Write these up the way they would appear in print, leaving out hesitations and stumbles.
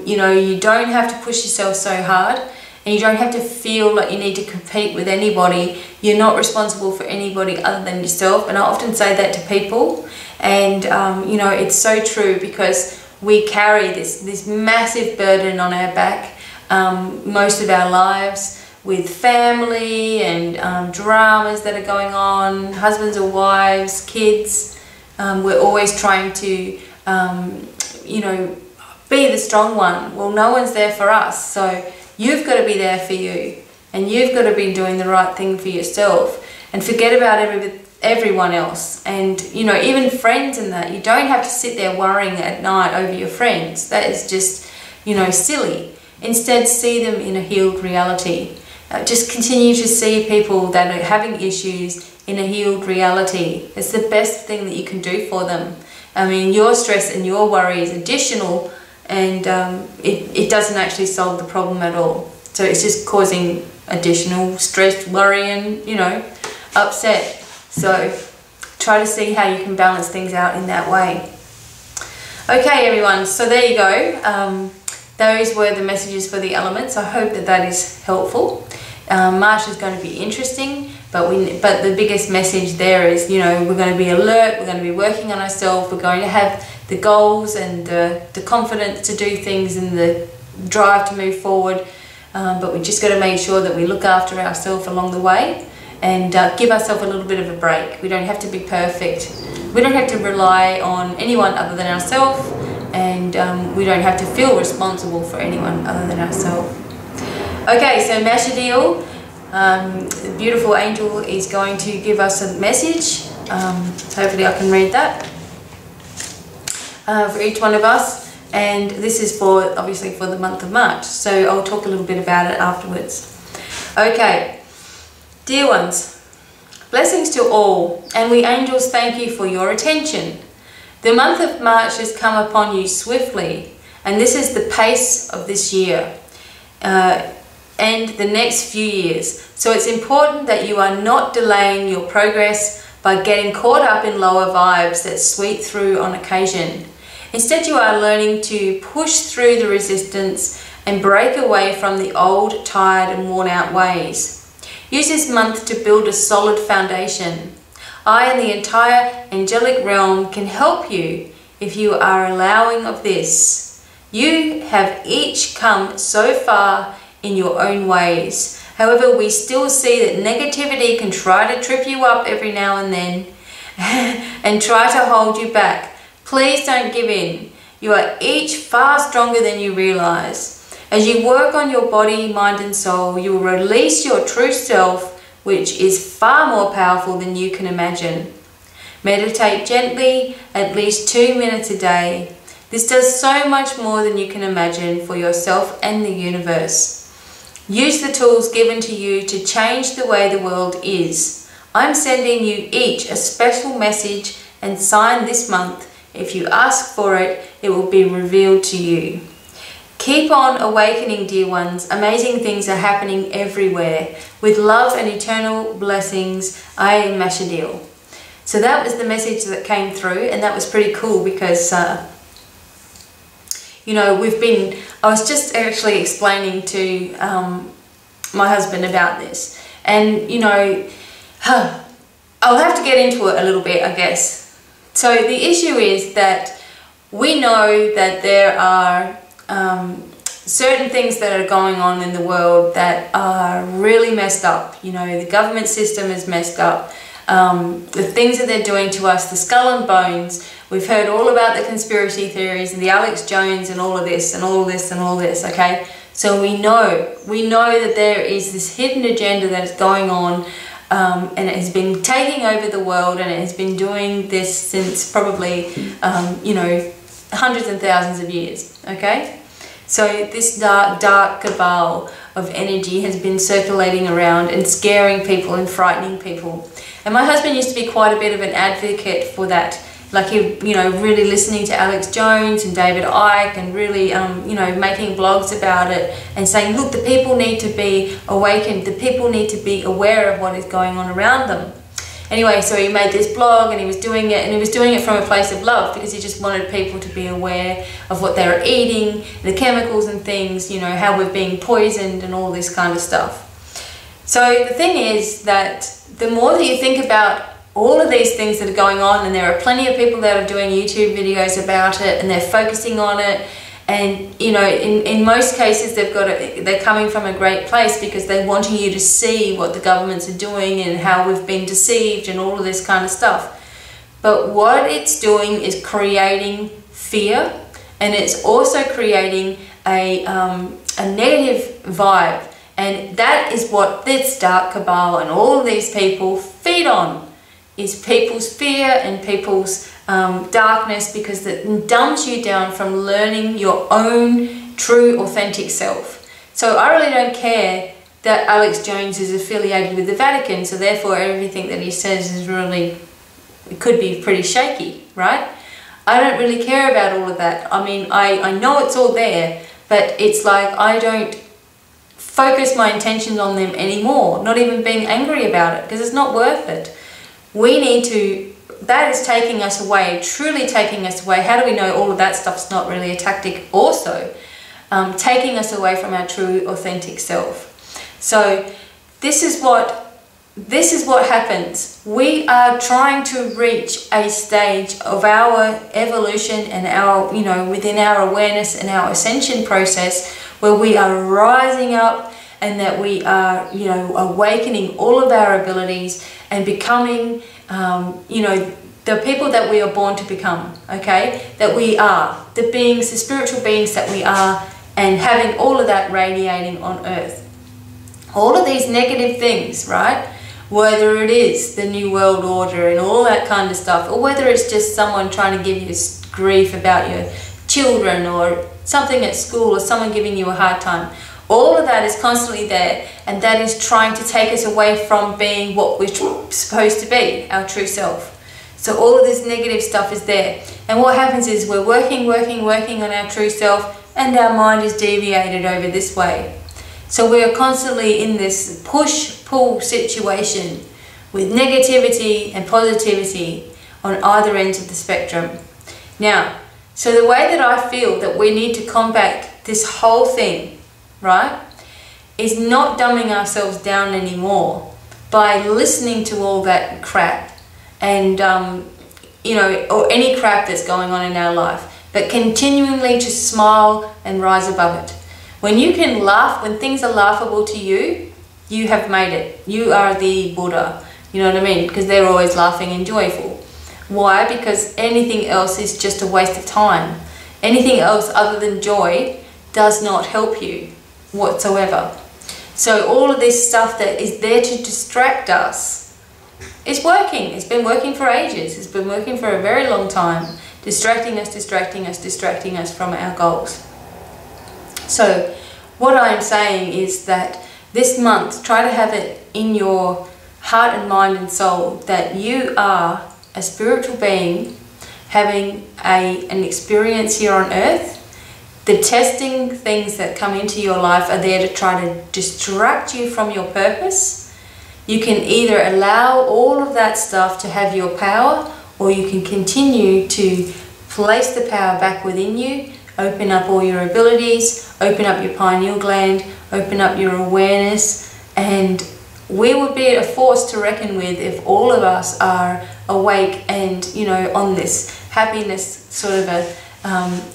You know, you don't have to push yourself so hard, and you don't have to feel like you need to compete with anybody. You're not responsible for anybody other than yourself. And I often say that to people, and you know, it's so true, because we carry this massive burden on our back most of our lives, with family and dramas that are going on, husbands or wives, kids. We're always trying to, you know, be the strong one. Well, no one's there for us, so you've got to be there for you, and you've got to be doing the right thing for yourself, and forget about everyone else. And you know, even friends and that, you don't have to sit there worrying at night over your friends. That is just, you know, silly. Instead, see them in a healed reality. Just continue to see people that are having issues in a healed reality. It's the best thing that you can do for them. I mean, your stress and your worry is additional, and it doesn't actually solve the problem at all. So it's just causing additional stress, worry, and, you know, upset. So try to see how you can balance things out in that way. Okay, everyone, so there you go. Those were the messages for the elements. I hope that that is helpful. March is going to be interesting, but the biggest message there is, you know, we're going to be alert, we're going to be working on ourselves, we're going to have the goals and the confidence to do things and the drive to move forward, but we just got to make sure that we look after ourselves along the way, and give ourselves a little bit of a break. We don't have to be perfect. We don't have to rely on anyone other than ourselves, and we don't have to feel responsible for anyone other than ourselves. Okay, so Mashadiel, the beautiful angel, is going to give us a message. Hopefully I can read that for each one of us, and this is for, obviously, for the month of March, so I'll talk a little bit about it afterwards. Okay, dear ones, blessings to all, and we angels thank you for your attention. The month of March has come upon you swiftly, and this is the pace of this year and the next few years. So it's important that you are not delaying your progress by getting caught up in lower vibes that sweep through on occasion. Instead, you are learning to push through the resistance and break away from the old, tired and worn out ways. Use this month to build a solid foundation. I and the entire angelic realm can help you if you are allowing of this. You have each come so far in your own ways. However, we still see that negativity can try to trip you up every now and then and try to hold you back. Please don't give in. You are each far stronger than you realize. As you work on your body, mind and soul, you will release your true self, which is far more powerful than you can imagine. Meditate gently, at least 2 minutes a day. This does so much more than you can imagine for yourself and the universe. Use the tools given to you to change the way the world is. I'm sending you each a special message and sign this month. If you ask for it, it will be revealed to you. Keep on awakening, dear ones. Amazing things are happening everywhere. With love and eternal blessings, I am Mashadiel. So that was the message that came through, and that was pretty cool because, you know, I was just actually explaining to my husband about this. And, you know, I'll have to get into it a little bit, I guess. So the issue is that we know that there are certain things that are going on in the world that are really messed up. You know, the government system is messed up. The things that they're doing to us, the skull and bones. We've heard all about the conspiracy theories and the Alex Jones and all of this and all this and all this, okay? So we know that there is this hidden agenda that is going on, and it has been taking over the world, and it has been doing this since probably, you know, hundreds and thousands of years, okay? So this dark cabal of energy has been circulating around and scaring people and frightening people. And my husband used to be quite a bit of an advocate for that. Like, you know, really listening to Alex Jones and David Icke and really, you know, making blogs about it and saying, look, the people need to be awakened. The people need to be aware of what is going on around them. Anyway, so he made this blog and he was doing it, and he was doing it from a place of love because he just wanted people to be aware of what they were eating, the chemicals and things, you know, how we're being poisoned and all this kind of stuff. So the thing is that the more that you think about all of these things that are going on, and there are plenty of people that are doing YouTube videos about it and they're focusing on it, and you know, in most cases they're coming from a great place because they're wanting you to see what the governments are doing and how we've been deceived and all of this kind of stuff. But what it's doing is creating fear, and it's also creating a negative vibe, and that is what this Dark Cabal and all of these people feed on, is people's fear and people's darkness, because it dumbs you down from learning your own true authentic self. So I really don't care that Alex Jones is affiliated with the Vatican, so therefore everything that he says is really, it could be pretty shaky, right? I don't really care about all of that. I mean, I know it's all there, but it's like I don't focus my intentions on them anymore, not even being angry about it, because it's not worth it. We need to, that is taking us away, truly taking us away. How do we know all of that stuff's not really a tactic also? Taking us away from our true authentic self. So this is what happens. We are trying to reach a stage of our evolution and our, you know, within our awareness and our ascension process, where we are rising up, and that we are, you know, awakening all of our abilities and becoming, you know, the people that we are born to become, okay? That we are, the beings, the spiritual beings that we are, and having all of that radiating on earth. All of these negative things, right? Whether it is the New World Order and all that kind of stuff, or whether it's just someone trying to give you grief about your children, or something at school, or someone giving you a hard time. All of that is constantly there, and that is trying to take us away from being what we're supposed to be, our true self. So all of this negative stuff is there. And what happens is we're working on our true self, and our mind is deviated over this way. So we're constantly in this push-pull situation with negativity and positivity on either ends of the spectrum. Now, so the way that I feel that we need to combat this whole thing, right, is not dumbing ourselves down anymore by listening to all that crap and you know, or any crap that's going on in our life, but continually to smile and rise above it. When you can laugh, when things are laughable to you, you have made it. You are the Buddha, you know what I mean? Because they're always laughing and joyful. Why? Because anything else is just a waste of time. Anything else other than joy does not help you whatsoever. So all of this stuff that is there to distract us is working. It's been working for ages. It's been working for a very long time, distracting us from our goals. So what I'm saying is that this month, try to have it in your heart and mind and soul that you are a spiritual being having an experience here on earth. The testing things that come into your life are there to try to distract you from your purpose. You can either allow all of that stuff to have your power, or you can continue to place the power back within you, open up all your abilities, open up your pineal gland, open up your awareness, and we would be a force to reckon with if all of us are awake and, you know, on this happiness, sort of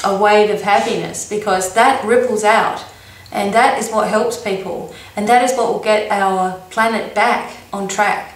a wave of happiness, because that ripples out, and that is what helps people, and that is what will get our planet back on track.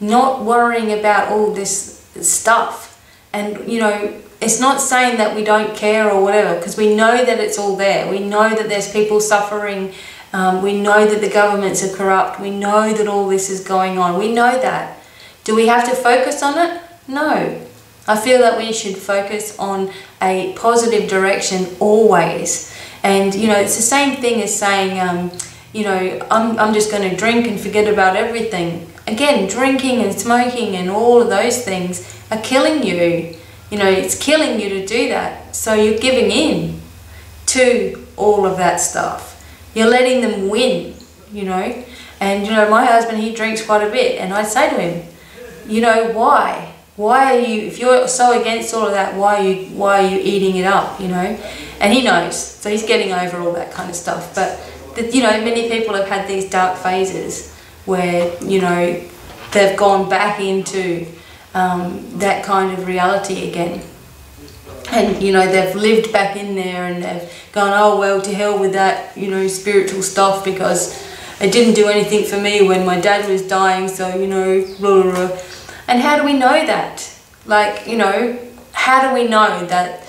Not worrying about all this stuff. And, you know, it's not saying that we don't care or whatever, because we know that it's all there. We know that there's people suffering. We know that the governments are corrupt. We know that all this is going on. We know that. Do we have to focus on it? No. I feel that we should focus on a positive direction always. And, you know, it's the same thing as saying, you know, I'm just going to drink and forget about everything. Again, drinking and smoking and all of those things are killing you. You know, it's killing you to do that. So you're giving in to all of that stuff. You're letting them win, you know. And, you know, my husband, he drinks quite a bit. And I say to him, you know, why? Why are you, if you're so against all of that, why are you eating it up, you know? And he knows, so he's getting over all that kind of stuff. But, you know, many people have had these dark phases where, you know, they've gone back into that kind of reality again. And, you know, they've lived back in there and they've gone, oh, well, to hell with that, you know, spiritual stuff, because it didn't do anything for me when my dad was dying, so, you know, blah, blah, blah. And how do we know that? Like, you know, how do we know that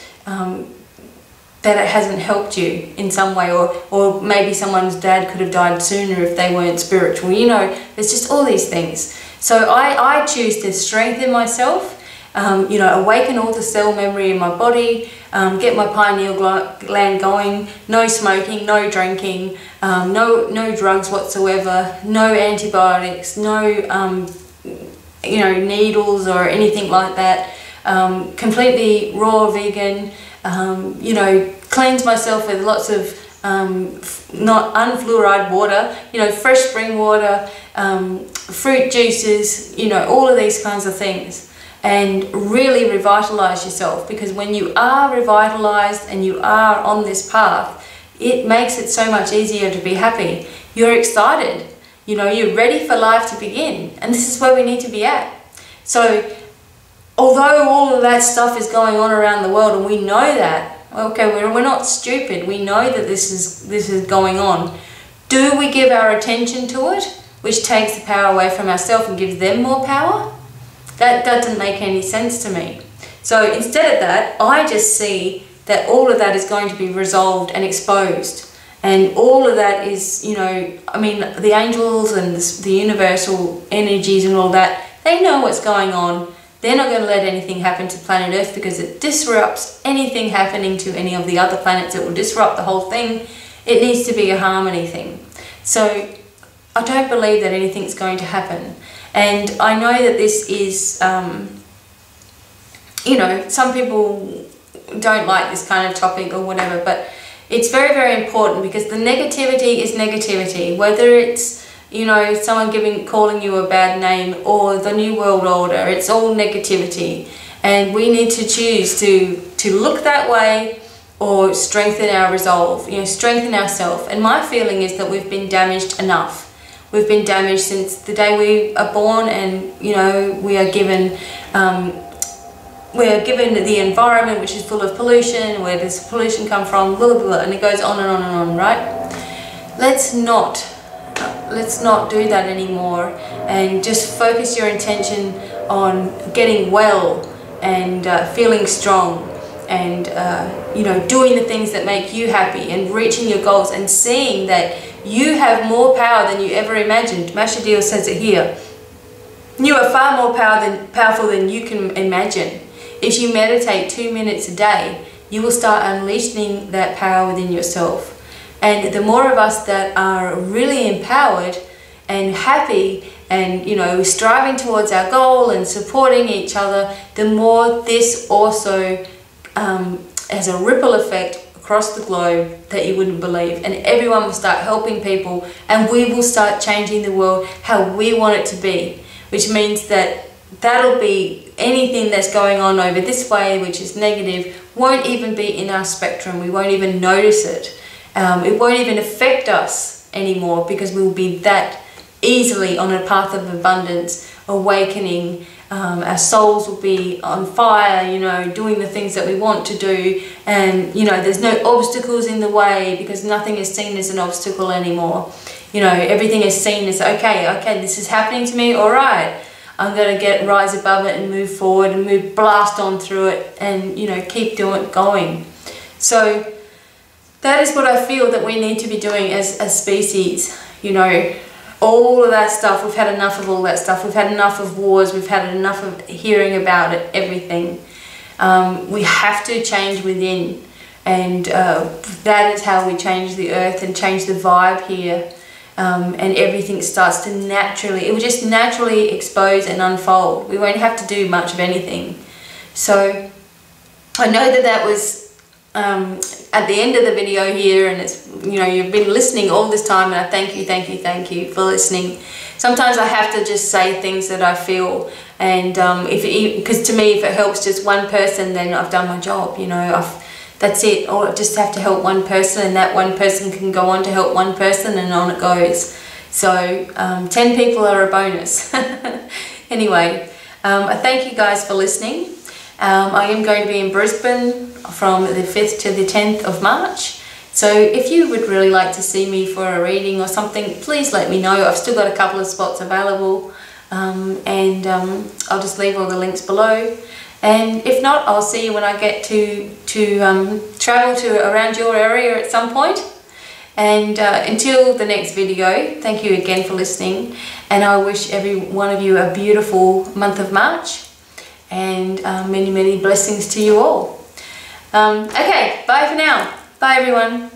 that it hasn't helped you in some way, or maybe someone's dad could have died sooner if they weren't spiritual? You know, there's just all these things. So I choose to strengthen myself, you know, awaken all the cell memory in my body, get my pineal gland going, no smoking, no drinking, no drugs whatsoever, no antibiotics, no, you know, needles or anything like that, completely raw vegan, you know, cleanse myself with lots of not unfluoride water, you know, fresh spring water, fruit juices, you know, all of these kinds of things, and really revitalize yourself. Because when you are revitalized and you are on this path, it makes it so much easier to be happy. You're excited, you know, you're ready for life to begin, and this is where we need to be at. So although all of that stuff is going on around the world and we know that, okay, we're not stupid, we know that this is going on. Do we give our attention to it, which takes the power away from ourselves and gives them more power? That doesn't make any sense to me. So instead of that, I just see that all of that is going to be resolved and exposed. And all of that is, you know, I mean, the angels and the universal energies and all that, they know what's going on. They're not going to let anything happen to planet Earth because it disrupts anything happening to any of the other planets. It will disrupt the whole thing. It needs to be a harmony thing. So I don't believe that anything's going to happen. And I know that this is, you know, some people don't like this kind of topic or whatever, but it's very, very important, because the negativity is negativity, whether it's, you know, someone calling you a bad name or the New World Order. It's all negativity, and we need to choose to look that way or strengthen our resolve, you know, strengthen ourselves. And my feeling is that we've been damaged enough. We've been damaged since the day we are born, and, you know, we are given the environment which is full of pollution. Where does pollution come from? Blah, blah, blah, and it goes on and on and on, right? Let's not do that anymore, and just focus your intention on getting well and feeling strong, and you know, doing the things that make you happy and reaching your goals, and seeing that you have more power than you ever imagined. Mashadil says it here. You are far more powerful than you can imagine. If you meditate 2 minutes a day, you will start unleashing that power within yourself. And the more of us that are really empowered and happy and, you know, striving towards our goal and supporting each other, the more this also has a ripple effect across the globe that you wouldn't believe. And everyone will start helping people, and we will start changing the world how we want it to be, which means that that'll be anything that's going on over this way, which is negative, won't even be in our spectrum. We won't even notice it. It won't even affect us anymore, because we'll be that easily on a path of abundance, awakening. Our souls will be on fire, you know, doing the things that we want to do, and, you know, there's no obstacles in the way, because nothing is seen as an obstacle anymore. You know, everything is seen as, okay, this is happening to me, all right, I'm going to rise above it and move forward and blast on through it, and, you know, keep going. So that is what I feel that we need to be doing as species. You know, all of that stuff, we've had enough of all that stuff. We've had enough of wars, we've had enough of hearing about it, everything. We have to change within, and that is how we change the earth and change the vibe here. And everything starts to it will just naturally expose and unfold. We won't have to do much of anything. So I know that was at the end of the video here, and it's, you know, you've been listening all this time, and I thank you for listening. Sometimes I have to just say things that I feel, And because to me, if it helps just one person, then I've done my job, you know, that's it. Or I just have to help one person, and that one person can go on to help one person, and on it goes. So 10 people are a bonus. Anyway, I thank you guys for listening. I am going to be in Brisbane from the 5th to the 10th of March. So if you would really like to see me for a reading or something, please let me know. I've still got a couple of spots available, and I'll just leave all the links below. And if not, I'll see you when I get to travel to around your area at some point. And until the next video, thank you again for listening, and I wish every one of you a beautiful month of March, and many, many blessings to you all. Okay, bye for now. Bye everyone.